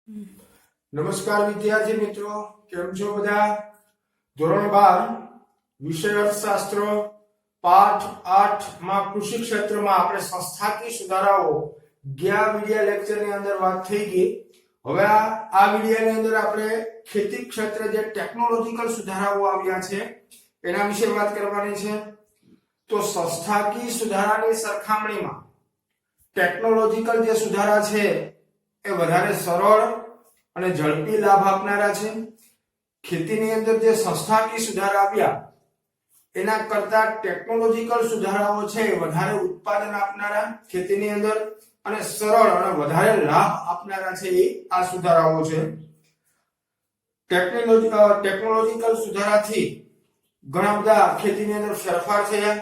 નમસ્કાર વિદ્યાર્થી મિત્રો, કેમ છો બધા? ધોરણ 12 વિષય અર્થશાસ્ત્ર પાઠ 8 માં કૃષિ ક્ષેત્રમાં આપણે સંસ્થાકીય સુધારાઓ ગયા વિડિયો લેક્ચરની અંદર વાત થઈ ગઈ. હવે આ વિડિયોની અંદર આપણે ખેતી ક્ષેત્રે જે ટેકનોલોજીકલ સુધારાઓ આવ્યા છે એના વિશે વાત કરવાની છે. તો સંસ્થાકીય સુધારાની સરખામણીમાં ટેકનોલોજીકલ જે સુધારા છે એ વધારે સરળ અને ઝડપી લાભ આપનારા છે. ખેતીની અંદર જે સંસ્થાકીય સુધારા આવ્યા એના કરતા ટેકનોલોજીકલ સુધારાઓ છે વધારે ઉત્પાદન આપનારા ખેતીની અંદર અને સરળ અને વધારે લાભ આપનારા છે એ આ સુધારાઓ છે. ટેકનોલોજીકલ સુધારાથી ઘણા બધા ખેતીની અંદર ફેરફાર થયા,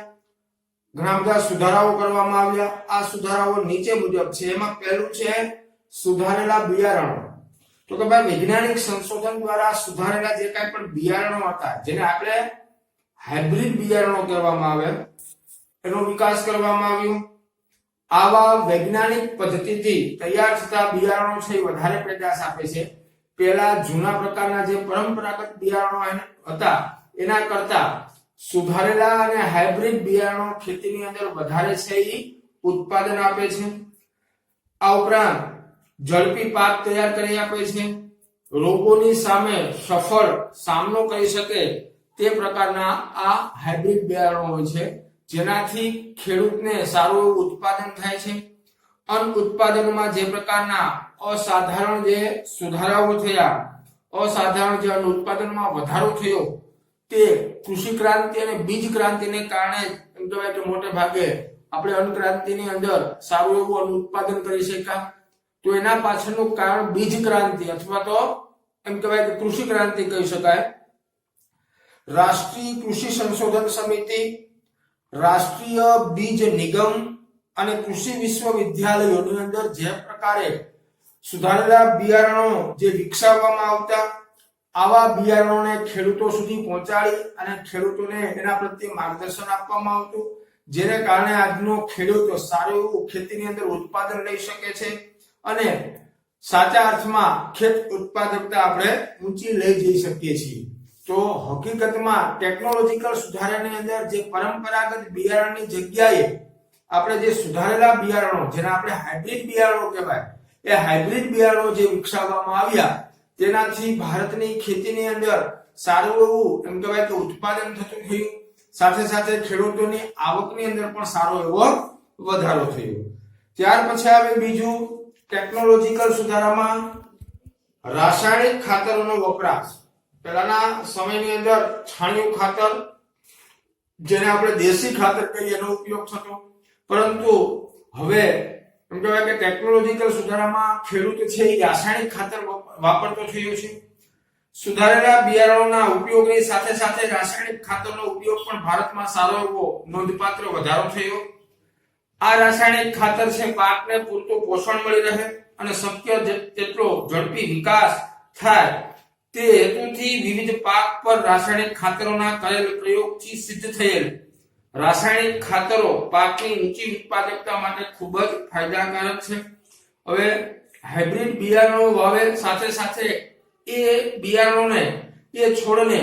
ઘણા બધા સુધારાઓ કરવામાં આવ્યા. આ સુધારાઓ નીચે મુજબ છે. એમાં પહેલું છે સુધારેલા બિયારણો. તો કે ભાઈ વૈજ્ઞાનિક સંશોધન દ્વારા સુધારેલા જે કાંઈ પણ બિયારણો હતા જેને આપણે હાઇબ્રિડ બિયારણો કહેવામાં આવે એનો વિકાસ કરવામાં આવ્યો. આવા વૈજ્ઞાનિક પદ્ધતિથી તૈયાર થતા બિયારણો છે વધારે પેદાશ આપે છે. પહેલા જૂના પ્રકારના જે પરંપરાગત બિયારણો હતા એના કરતા સુધારેલા અને હાઇબ્રિડ બિયારણો ખેતીની અંદર વધારે છે એ ઉત્પાદન આપે છે. આ ઉપરાંત ઝડપી પાક તૈયાર કરી આપે છે. રોગોની સામે સફળ સામનો કરી શકે તે પ્રકારના આ હાઇબ્રિડ બિયારણો હોય છે, જેનાથી ખેડૂતને સારું એવું ઉત્પાદન થાય છે. અન્ન ઉત્પાદનમાં જે પ્રકારના અસાધારણ જે સુધારાઓ થયા, અસાધારણ જે અન્ન ઉત્પાદનમાં વધારો થયો તે કૃષિ ક્રાંતિ અને બીજ ક્રાંતિને કારણે એમ કહેવાય કે મોટે ભાગે આપણે અન્ન ક્રાંતિની અંદર સારું એવું અન્ન ઉત્પાદન કરી શક્યા. તો એના પાછળનું કારણ બીજ ક્રાંતિ અથવા તો એમ કહેવાય કે કૃષિ ક્રાંતિ કહી શકાય. રાષ્ટ્રીય કૃષિ સંશોધન સમિતિ, રાષ્ટ્રીય બીજ નિગમ અને કૃષિ વિશ્વવિદ્યાલયોની અંદર જે પ્રકારે સુધારેલા બિયારણો જે વિકસાવવામાં આવતા, આવા બિયારણોને ખેડૂતો સુધી પહોંચાડી અને ખેડૂતોને એના પ્રત્યે માર્ગદર્શન આપવામાં આવતું, જેને કારણે આજનો ખેડૂત સારું એવું ખેતીની અંદર ઉત્પાદન લઈ શકે છે અને સાચા અર્થમાં ખેત ઉત્પાદકતા આપણે ઊંચી લઈ જઈ શકીએ છીએ. તો હકીકતમાં ટેકનોલોજીકલ સુધારાની અંદર જે પરંપરાગત બિયારણની જગ્યાએ આપણે જે સુધારેલા બિયારણો જેને આપણે હાઇબ્રિડ બિયારણો કહેવાય એ હાઇબ્રિડ બિયારણો જે વિકસાવવામાં આવ્યા તેનાથી ભારતની ખેતીની અંદર સારું એવું એમ કહેવાય કે ઉત્પાદન થતું થયું. સાથે સાથે ખેડૂતોની આવકની અંદર પણ સારો એવો વધારો થયો. ત્યાર પછી આવે બીજું ટેકનોલોજીકલ સુધારામાં રાસાયણિક ખાતરોનો વપરાશ. પહેલાના સમયની અંદર છાણિયું ખાતર જેને આપણે દેશી ખાતર કહીએ એનો ઉપયોગ થતો, પરંતુ હવે એમ કહેવાય કે ટેકનોલોજીકલ સુધારામાં ખેડૂત છે એ રાસાયણિક ખાતર વાપરતો થયો છે. સુધારેલા બિયારણોના ઉપયોગની સાથે સાથે રાસાયણિક ખાતરનો ઉપયોગ પણ ભારતમાં સારો એવો નોંધપાત્ર વધારો થયો. આ રાસાયણિક ખાતર છે પાકને પૂરતું પોષણ મળી રહે અને શક્ય તેટલો ઝડપી વિકાસ થાય તે હેતુથી વિવિધ પાક પર રાસાયણિક ખાતરોના કરેલ પ્રયોગથી સિદ્ધ થયેલ રાસાયણિક ખાતરો પાકની ઊંચી ઉત્પાદકતા માટે ખૂબ જ ફાયદાકારક છે. હવે હાઇબ્રિડ બિયારણો વાવે સાથે સાથે એ બિયારણોને એ છોડને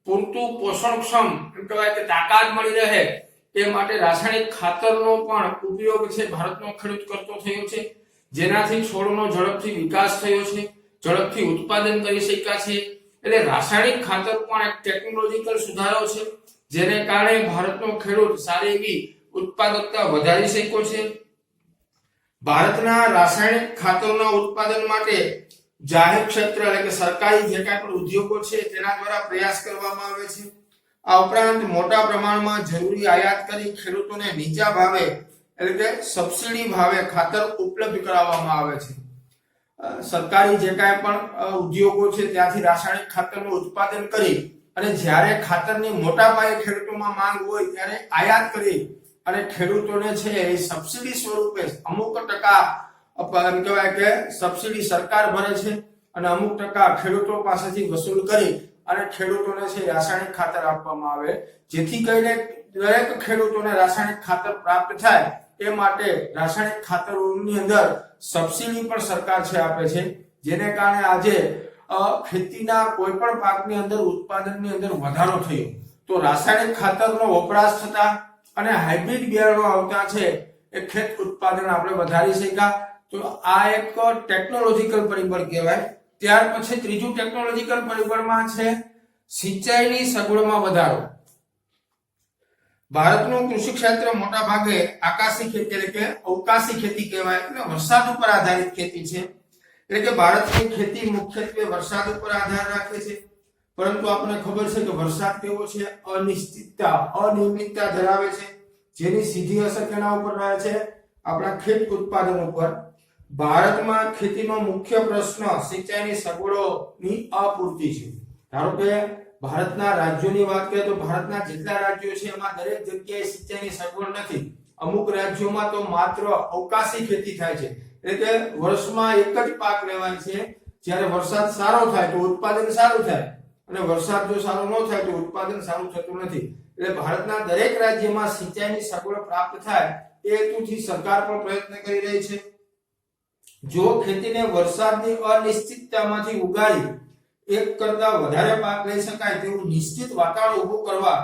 પૂરતું પોષણક્ષમ એમ કહેવાય કે તાકાત મળી રહે એ માટે રાસાયણિક ખાતરનો પણ ઉપયોગ છે ભારતનો ખેડૂત કરતો થયો છે, જેનાથી છોડનો ઝડપથી વિકાસ થયો છે, ઝડપથી ઉત્પાદન કરી શક્યા છે. એટલે રાસાયણિક ખાતર પણ એક ટેકનોલોજીકલ સુધારો છે, જેને કારણે ભારતનો ખેડૂત સારી એવી ઉત્પાદકતા વધારી શક્યો છે. ભારતના રાસાયણિક ખાતરના ઉત્પાદન માટે જાહેર ક્ષેત્ર એટલે કે સરકારી જે કાંઈ પણ ઉદ્યોગો છે તેના દ્વારા પ્રયાસ કરવામાં આવે છે. આ ઉપરાંત મોટા પ્રમાણમાં જરૂરી આયાત કરી ખેડૂતોને નીચા ભાવે એટલે કે સબસિડી ભાવે ખાતર ઉપલબ્ધ કરાવવામાં આવે છે. સરકારી જે કાંઈ પણ ઉદ્યોગો છે ત્યાંથી રાસાયણિક ખાતરનું ઉત્પાદન કરી અને જ્યારે ખાતરની મોટા પાયે ખેડૂતોમાં માંગ હોય ત્યારે આયાત કરી અને ખેડૂતોને છે એ સબસિડી સ્વરૂપે અમુક ટકા એમ કહેવાય કે સબસિડી સરકાર ભરે છે અને અમુક ટકા ખેડૂતો પાસેથી વસૂલ કરી અને ખેડૂતોને છે રાસાયણિક ખાતર આપવામાં આવે, જેથી કરીને દરેક ખેડૂતોને રાસાયણિક ખાતર પ્રાપ્ત થાય એ માટે રાસાયણિક ખાતરોની અંદર સબસિડી પણ સરકાર છે આપે છે. જેને કારણે આજે ખેતીના કોઈ પણ પાકની અંદર ઉત્પાદનની અંદર વધારો થયો. તો રાસાયણિક ખાતરનો વપરાશ થતા અને હાઇબ્રિડ બિયારણો આવતા છે એ ખેત ઉત્પાદન આપણે વધારી શક્યા. તો આ એક ટેકનોલોજીકલ પરિબળ કહેવાય. ત્યાર પછી ત્રીજું ટેકનોલોજીકલ પરિબળમાં છે સિંચાઈની સગવડમાં વધારો. ભારતનું કૃષિ ક્ષેત્ર મોટા ભાગે આકાશી ખેતી એટલે કે અવકાશી ખેતી કહેવાય, એટલે વરસાદ ઉપર આધારિત ખેતી છે. એટલે કે ભારતની ખેતી મુખ્યત્વે વરસાદ ઉપર આધાર રાખે છે. પરંતુ આપણને ખબર છે કે વરસાદ કેવો છે, અનિયમિતતા ધરાવે છે, જેની સીધી અસર કેના ઉપર રહે છે, આપણા ખેત ઉત્પાદન ઉપર. ભારતમાં ખેતીનો મુખ્ય પ્રશ્ન સિંચાઈની સગવડોની અપૂરતિ છે. ધારો કે ભારતના રાજ્યોની વાત કરીએ તો ભારતના જેટલા રાજ્યો છે એમાં દરેક જગ્યાએ સિંચાઈની સગવડ નથી. અમુક રાજ્યોમાં તો માત્ર અવકાશી ખેતી થાય છે, એટલે કે વર્ષમાં એક જ પાક લેવાય છે. જ્યારે વરસાદ સારો થાય તો ઉત્પાદન સારું થાય, અને વરસાદ જો સારો ન થાય તો ઉત્પાદન સારું થતું નથી. એટલે ભારતના દરેક રાજ્યમાં સિંચાઈની સગવડ પ્રાપ્ત થાય એ હેતુથી સરકાર પણ પ્રયત્ન કરી રહી છે. જો ખેતીને વરસાદની અનિશ્ચિતતામાંથી ઉગાડી એક કરતા વધારે પાક લઈ શકાય તેવું નિશ્ચિત વાતાવરણ ઊભું કરવા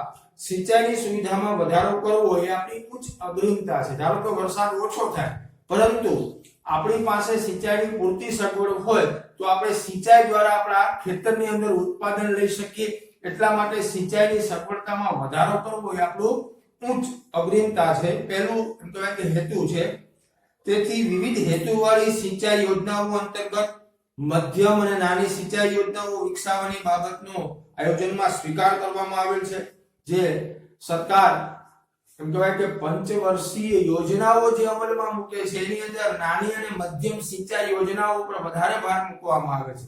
સિંચાઈની સુવિધામાં વધારો કરવો એ આપણી ઉચ્ચ અગ્રિમતા છે. ધારો કે વરસાદ ઓછો થાય પરંતુ આપણી પાસે સિંચાઈની પૂરતી સગવડ હોય તો આપણે સિંચાઈ દ્વારા આપણા ખેતરની અંદર ઉત્પાદન લઈ શકીએ. એટલા માટે સિંચાઈની સગવડતામાં વધારો કરવો એ આપણું ઉચ્ચ અગ્રિમતા છે, પહેલું કહેવાય કે હેતુ છે. તેથી વિવિધ હેતુવાળી સિંચાઈ યોજનાઓ અંતર્ગત મધ્યમ અને નાની સિંચાઈ યોજનાઓ વિકસાવવાની બાબતનો આયોજનમાં સ્વીકાર કરવામાં આવેલ છે. જે સરકાર એમ કહેવાય કે પંચવર્ષીય યોજનાઓ જે અમલમાં મૂકે છે એની અંદર નાની અને મધ્યમ સિંચાઈ યોજનાઓ પર વધારે ભાર મૂકવામાં આવે છે,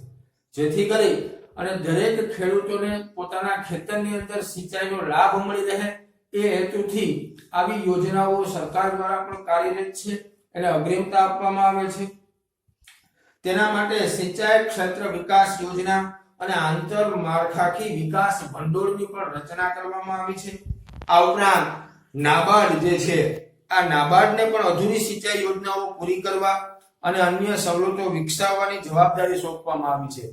જેથી કરી અને દરેક ખેડૂતોને પોતાના ખેતરની અંદર સિંચાઈનો લાભ મળી રહે એ હેતુથી આવી યોજનાઓ સરકાર દ્વારા પણ કાર્યરત છે, એને અગ્રિમતા આપવામાં આવે છે. તેના માટે સિંચાઈ ક્ષેત્ર વિકાસ યોજના અને આંતરમાળખાકીય વિકાસ ભંડોળની પણ રચના કરવામાં આવી છે. આ ઉપરાંત નાબાર્ડ જે છે આ નાબાર્ડને પણ અધૂરી સિંચાઈ યોજનાઓ પૂરી કરવા અને અન્ય સવલતો વિકસાવવાની જવાબદારી સોંપવામાં આવી છે.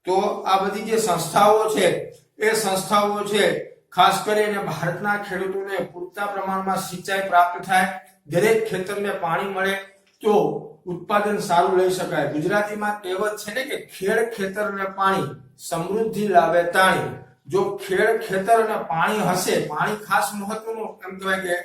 તો આ બધી જે સંસ્થાઓ છે એ સંસ્થાઓ છે ખાસ કરીને ભારતના ખેડૂતોને પૂરતા પ્રમાણમાં સિંચાઈ પ્રાપ્ત થાય, દરેક ખેતરને પાણી મળે તો ઉત્પાદન સારું લઈ શકાય. ગુજરાતીમાં કહેવત છે ને કે ખેડ ખેતરને પાણી સમૃદ્ધિ લાવે તાણી. જો ખેડ ખેતર અને પાણી હશે, પાણી ખાસ મહત્વનું એમ કહેવાય કે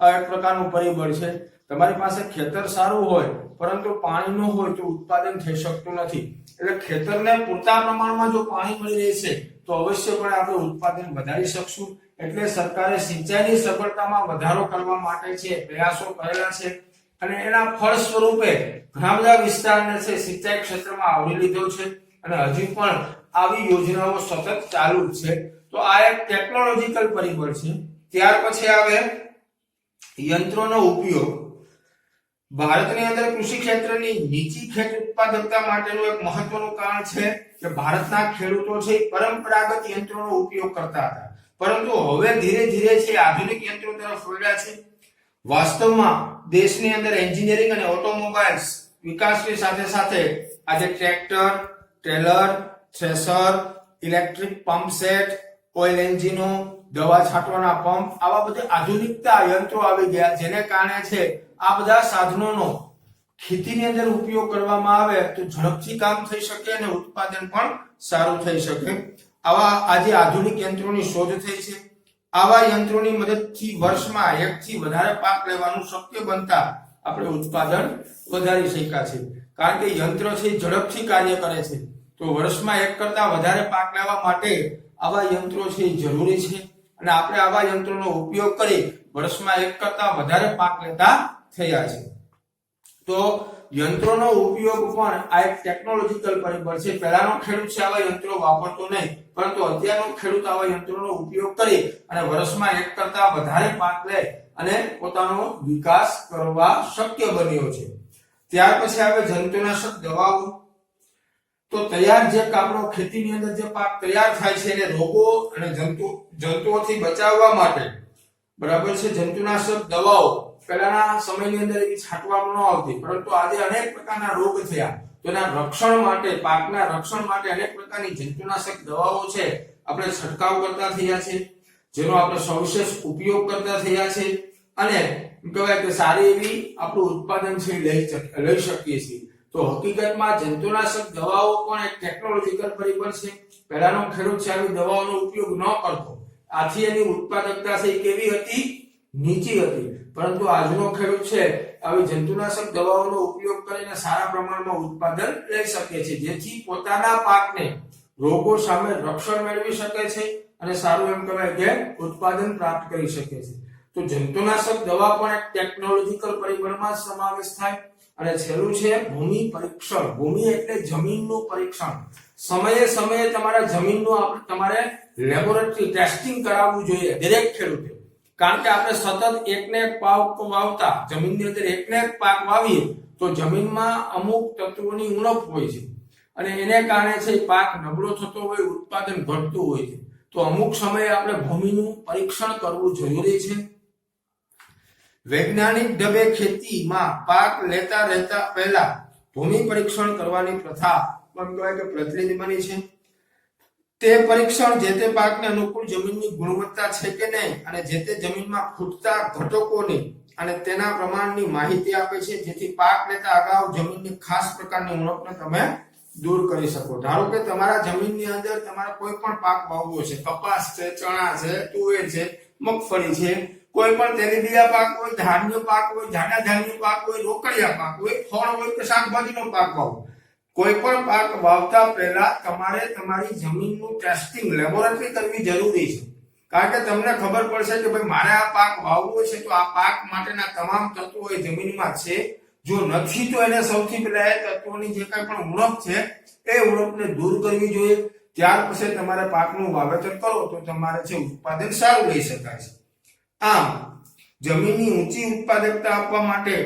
એક પ્રકારનું પરિબળ છે. તમારી પાસે ખેતર સારું હોય પરંતુ પાણી ન હોય તો ઉત્પાદન થઈ શકતું નથી. એટલે ખેતરને પૂરતા પ્રમાણમાં જો પાણી મળી રહેશે તો અવશ્યપણે આપણે ઉત્પાદન વધારી શકશું. એટલે સરકારે સિંચાઈની સગવડતામાં વધારો કરવા માટે છે પ્રયાસો કરેલા છે, અને એના ફળ સ્વરૂપે ઘણા બધા વિસ્તારને છે સિંચાઈ ક્ષેત્રમાં આવરી લીધો છે, અને હજી પણ આવી યોજનાઓ સતત ચાલુ જ છે. તો આ એક ટેકનોલોજીકલ પરિબળ છે. ત્યાર પછી આવે યંત્રોનો ઉપયોગ. ભારતની અંદર કૃષિ ક્ષેત્રની નીચી ખેત ઉત્પાદકતા માટેનું એક મહત્વનું કારણ છે કે ભારતના ખેડૂતો છે પરંપરાગત યંત્રોનો ઉપયોગ કરતા હતા, પરંતુ હવે ધીરે ધીરે છે આધુનિક યંત્રો તરફ વળ્યા છે. વાસ્તવમાં દેશની અંદર એન્જિનિયરિંગ અને ઓટોમોબાઇલ્સ વિકાસની સાથે સાથે આજે tractor, trailer, thresher, electric pump set, oil એન્જિનો, દવા છાંટવાના પંપ, આવા બધા આધુનિકતા યંત્રો આવી ગયા, જેને કારણે છે આ બધા સાધનોનો ખેતીની અંદર ઉપયોગ કરવામાં આવે તો ઝડપથી કામ થઈ શકે અને ઉત્પાદન પણ સારું થઈ શકે. આવા આજે આધુનિક યંત્રોની શોધ થઈ છે. આવા યંત્રોની મદદથી વર્ષમાં એકથી વધારે પાક લેવાનું શક્ય બનતા આપણે ઉત્પાદન વધારી શક્યા છે. કારણ કે યંત્ર છે ઝડપથી કાર્ય કરે છે, તો વર્ષમાં એક કરતા વધારે પાક લેવા માટે આવા યંત્રો છે જરૂરી છે, અને આપણે આવા યંત્રોનો ઉપયોગ કરી વર્ષમાં એક કરતા વધારે પાક લેતા થયા છે. તો યંત્રોનો ઉપયોગ પણ આ એક ટેકનોલોજીકલ પરિબળ છે. પહેલાનો ખેડૂત છે આવા યંત્રો વાપરતો નહીં, પરંતુ અત્યારનો ખેડૂત આવા યંત્રોનો ઉપયોગ કરી અને વર્ષમાં એક કરતા વધારે પાક લે અને પોતાનો વિકાસ કરવા શક્ય બન્યો છે. ત્યાર પછી આવે જંતુનાશક દવાઓ. તો તૈયાર જે આપણો ખેતીની અંદર જે પાક તૈયાર થાય છે એને રોગો અને જંતુઓથી બચાવવા માટે બરાબર છે જંતુનાશક દવાઓ પહેલાના સમયની અંદર એવી છાંટવામાં ન આવતી, પરંતુ આજે અનેક પ્રકારના રોગ થયા, તો તો એના રક્ષણ માટે, પાકના રક્ષણ માટે અનેક પ્રકારની જંતુનાશક દવાઓ છે આપણે છંટકાવ કરતા થયા છે, જેનો આપણે સવિશેષ ઉપયોગ કરતા થયા છે, અને કહેવાય કે સારી એવી આપણું ઉત્પાદન છે લઈ શકીએ છીએ. તો હકીકતમાં જંતુનાશક દવાઓ પણ એક ટેકનોલોજીકલ પરિબળ છે. પહેલાનો ખેડૂત છે આવી દવાઓનો ઉપયોગ ન કરતો, આથી એની ઉત્પાદકતા છે કેવી હતી? નીચી હતી. પરંતુ આજનો ખેડૂત છે આવી જંતુનાશક દવાઓનો ઉપયોગ કરીને સારા પ્રમાણમાં ઉત્પાદન લઈ શકે છે, જેથી પોતાના પાકને રોગો સામે રક્ષણ મેળવી શકે છે અને સારું એમ કહેવાય કે ઉત્પાદન પ્રાપ્ત કરી શકે છે. તો જંતુનાશક દવા પણ એક ટેકનોલોજીકલ પરિબળમાં સમાવેશ થાય. અને છેલ્લું છે ભૂમિ પરીક્ષણ. ભૂમિ એટલે જમીનનું પરીક્ષણ. સમયે સમયે તમારા જમીનનું તમારે લેબોરેટરી ટેસ્ટિંગ કરાવવું જોઈએ દરેક ખેડૂતે. કારણ કે આપણે સતત એકને એક પાક વાવતા, જમીનની અંદર એકને એક પાક વાવીએ તો જમીનમાં અમુક તત્વોની ઉણપ હોય છે અને એને કારણે છે પાક નબળો થતો હોય, ઉત્પાદન ઘટતું હોય છે. તો અમુક સમયે આપણે ભૂમિનું પરીક્ષણ કરવું જરૂરી છે. વૈજ્ઞાનિક ઢબે ખેતીમાં પાક લેતા રહેતા પહેલા ભૂમિ પરીક્ષણ કરવાની પ્રથા પણ કહેવાય કે પ્રચલિત બની છે. તે પરીક્ષણ જે તે પાકને અનુકૂળ જમીનની ગુણવત્તા છે કે નહીં અને જે તે જમીનમાં ખૂટતા ઘટકોની અને તેના પ્રમાણની માહિતી આપે છે, જેથી પાક લેતા અગાઉ જમીનની ખાસ પ્રકારની ઉણપને તમે દૂર કરી શકો. ધારો કે તમારા જમીનની અંદર તમારે કોઈ પણ પાક વાવવો છે, કપાસ છે, ચણા છે, તુવેર છે, મગફળી છે, કોઈ પણ તેલીબિયા પાક હોય, ધાન્ય પાક હોય, જાડા ધાન્ય પાક હોય, રોકડિયા પાક હોય, ફળ હોય કે શાકભાજીનો પાક વાવો. કોઈ પણ પાક વાવતા પહેલા તમારે તમારી જમીનનું ટેસ્ટિંગ, લેબોરેટરી કરવી જરૂરી છે. કારણ કે તમને ખબર પડશે કે ભાઈ મારે આ પાક વાવવો છે તો આ પાક માટેના તમામ તત્વો એ જમીનમાં છે. જો નથી તો એને સૌથી પહેલા એ તત્વોની જે કંઈ પણ ઉણપ છે એ ઉણપને દૂર કરવી જોઈએ. ત્યાર પછી તમારે પાકનું વાવેતર કરો તો તમારે છે ઉત્પાદન સારું લઈ શકાય છે. આમ જમીનની ઊંચી ઉત્પાદકતા આપવા માટે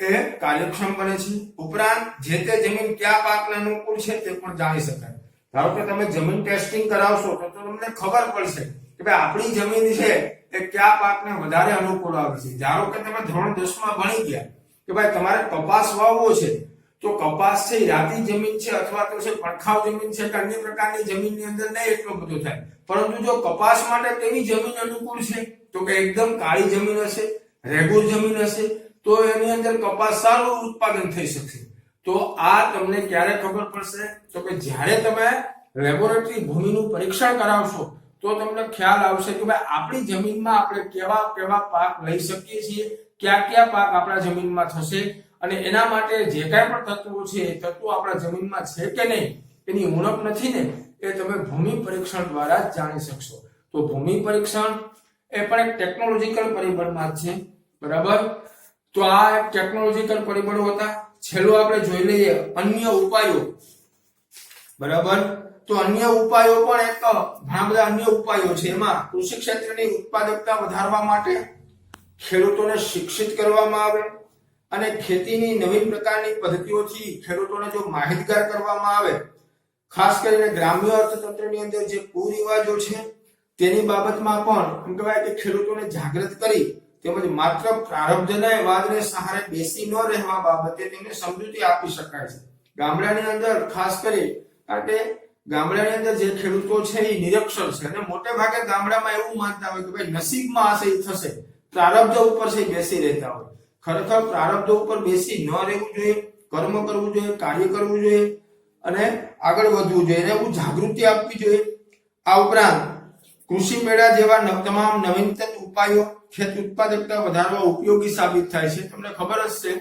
એ કાર્યક્ષમ બને છે. ઉપરાંત જે તે જમીન કયા પાકને અનુકૂળ છે તે પણ જાણી શકાય. ધારો કે તમે જમીન ટેસ્ટિંગ કરાવશો તો તમને ખબર પડશે કે ભાઈ આપણી જમીન છે એ કયા પાકને વધારે અનુકૂળ આવે છે. ધારો કે તમે ધોરણ 10 માં ભણી ગયા કે ભાઈ તમારે કપાસ વાવવો છે તો કપાસ છે રાતી જમીન છે અથવા તો છે પડખાવ જમીન છે કે અન્ય પ્રકારની જમીનની અંદર નહીં એટલો બધો થાય. પરંતુ જો કપાસ માટે કેવી જમીન અનુકૂળ છે તો કે એકદમ કાળી જમીન હશે, રેગુર જમીન હશે તો એની અંદર કપાસ સારું ઉત્પાદન થઈ શકશે. તો આ તમને ક્યારે ખબર પડશે તો કે જ્યારે તમે લેબોરેટરી ભૂમિનું પરીક્ષણ કરાવશો તો તમને ખ્યાલ આવશે કે ભાઈ આપણી જમીનમાં આપણે કેવા કેવા પાક લઈ શકીએ છીએ, કયા કયા પાક આપણા જમીનમાં થશે અને એના માટે જે કાંઈ પણ તત્વો છે એ તત્વો આપણા જમીનમાં છે કે નહીં, એની ઉણપ નથી ને, એ તમે ભૂમિ પરીક્ષણ દ્વારા જ જાણી શકશો. તો ભૂમિ પરીક્ષણ એ પણ એક ટેકનોલોજીકલ પરિબળમાં જ છે. બરાબર. તો આ એક ટેકનોલોજીકલ પરિબળો હતા. છેલ્લું આપણે જોઈ લઈએ અન્ય ઉપાયો. બરાબર. તો અન્ય ઉપાયો પણ એક ઘણા બધા અન્ય ઉપાયો છે. એમાં કૃષિ ક્ષેત્રની ઉત્પાદકતા વધારવા માટે ખેડૂતોને શિક્ષિત કરવામાં આવે અને ખેતીની નવીન પ્રકારની પદ્ધતિઓથી ખેડૂતોને જો માહિતગાર કરવામાં આવે, ખાસ કરીને ગ્રામ્ય અર્થતંત્રની અંદર જે કુરિવાજો છે તેની બાબતમાં પણ એમ કહેવાય કે ખેડૂતોને જાગૃત કરી તેમજ માત્ર પ્રારબ્ધના વાદને સહારે બેસી ન રહેવા બાબતે તેમને સમજૂતી આપી શકાય છે. ગામડાની અંદર ખાસ કરી કારણ કે ગામડાની અંદર જે ખેડૂતો છે એ નિરક્ષર છે અને મોટે ભાગે ગામડામાં એવું માનતા હોય કે ભાઈ નસીબમાં હશે એ થશે, પ્રારબ્ધ ઉપર છે બેસી રહેતા હોય. ખરેખર પ્રારબ્ધ ઉપર બેસી ન રહેવું જોઈએ, કર્મ કરવું જોઈએ, કાર્ય કરવું જોઈએ અને આગળ વધવું જોઈએ અને એવું જાગૃતિ આપવી જોઈએ. આ ઉપરાંત કૃષિ મેળા જેવા તમામ નવીનતમ ઉપાયો ખેત ઉત્પાદકતા વધારવા ઉપયોગી સાબિત થાય છે. તમને ખબર જ છે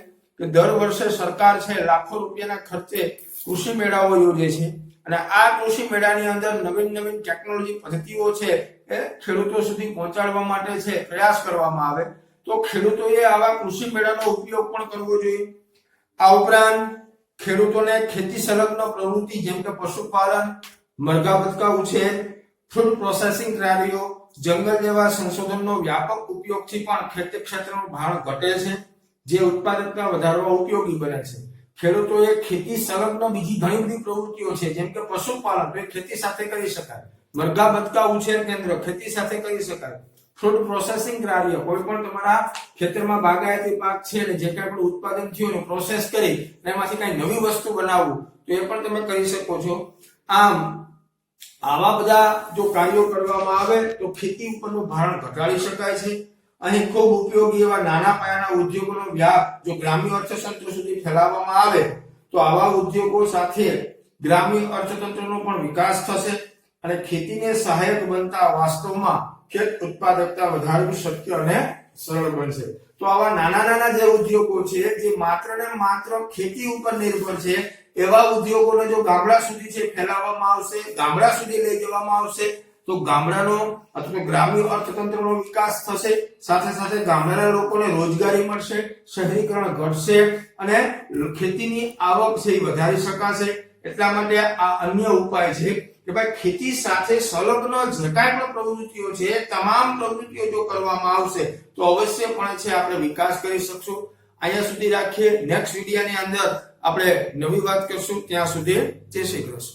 કે દર વર્ષે સરકાર છે લાખો રૂપિયાના ખર્ચે કૃષિ મેળાઓ યોજે છે અને આ કૃષિ મેળાની અંદર નવીન નવીન ટેકનોલોજી પદ્ધતિઓ છે એ ખેડૂતો સુધી પહોંચાડવા માટે છે પ્રયાસ કરવામાં આવે તો ખેડૂતોએ આવા કૃષિ મેળાનો ઉપયોગ પણ કરવો જોઈએ. આ ઉપરાંત ખેડૂતોને ખેતી સંલગ્ન પ્રવૃત્તિ જેમ કે પશુપાલન, મરઘા બતકા ઉછેર, ફૂડ પ્રોસેસિંગ કાર્યો, જંગલ જેવા સંશોધનનો વ્યાપક ઉપયોગથી પણ ખેતી ક્ષેત્રનું ભારણ ઘટે છે, જે ઉત્પાદકતા વધારવા ઉપયોગી બને છે. ખેડૂતોએ ખેતી સંલગ્ન બીજી ઘણી બધી પ્રવૃત્તિઓ છે જેમ કે પશુપાલન એ ખેતી સાથે કરી શકાય, મરઘા બતકા ઉછેર કેન્દ્ર ખેતી સાથે કરી શકાય, ફૂડ પ્રોસેસિંગ કાર્ય કોઈ પણ તમારા ખેતરમાં બાગાયતી પાક છે ને જે કાંઈ પણ ઉત્પાદન થયું ને પ્રોસેસ કરી એમાંથી કઈ નવી વસ્તુ બનાવવું તો એ પણ તમે કરી શકો છો. આમ આવા બધા જો કાર્યો કરવામાં આવે તો ખેતી ઉપરનું ભારણ ઘટાડી શકાય છે. અહીં ખૂબ ઉપયોગી એવા નાના પાયાના ઉદ્યોગોનો વ્યાપ જો ગ્રામ્ય અર્થતંત્ર સુધી ફેલાવવામાં આવે તો આવા ઉદ્યોગો સાથે ગ્રામ્ય અર્થતંત્રનો પણ વિકાસ થશે અને ખેતીને સહાયક બનતા વાસ્તવમાં ખેત ઉત્પાદકતા વધારવી શક્ય અને સરળ બનશે. તો આવા નાના જે ઉદ્યોગો છે જે માત્ર ને માત્ર ખેતી ઉપર નિર્ભર છે એવા ઉદ્યોગોને જો ગામડા સુધી છે ફેલાવવામાં આવશે, ગામડા સુધી લઈ જવામાં આવશે તો ગામડાનો અથવા ગ્રામ્ય અર્થતંત્રનો વિકાસ થશે, સાથે સાથે ગામડાના લોકોને રોજગારી મળશે, શહેરીકરણ ઘટશે અને ખેતીની આવક છે એ વધારી શકાશે. એટલા માટે આ અન્ય ઉપાય છે કે ભાઈ ખેતી સાથે સંલગ્ન જે કાંઈ પણ પ્રવૃત્તિઓ છે તમામ પ્રવૃત્તિઓ જો કરવામાં આવશે તો અવશ્યપણે છે આપણે વિકાસ કરી શકશું. અહીંયા સુધી રાખીએ. નેક્સ્ટ વિડિયોની અંદર આપણે નવી વાત કરશું. ત્યાં સુધી જય શ્રી કૃષ્ણ.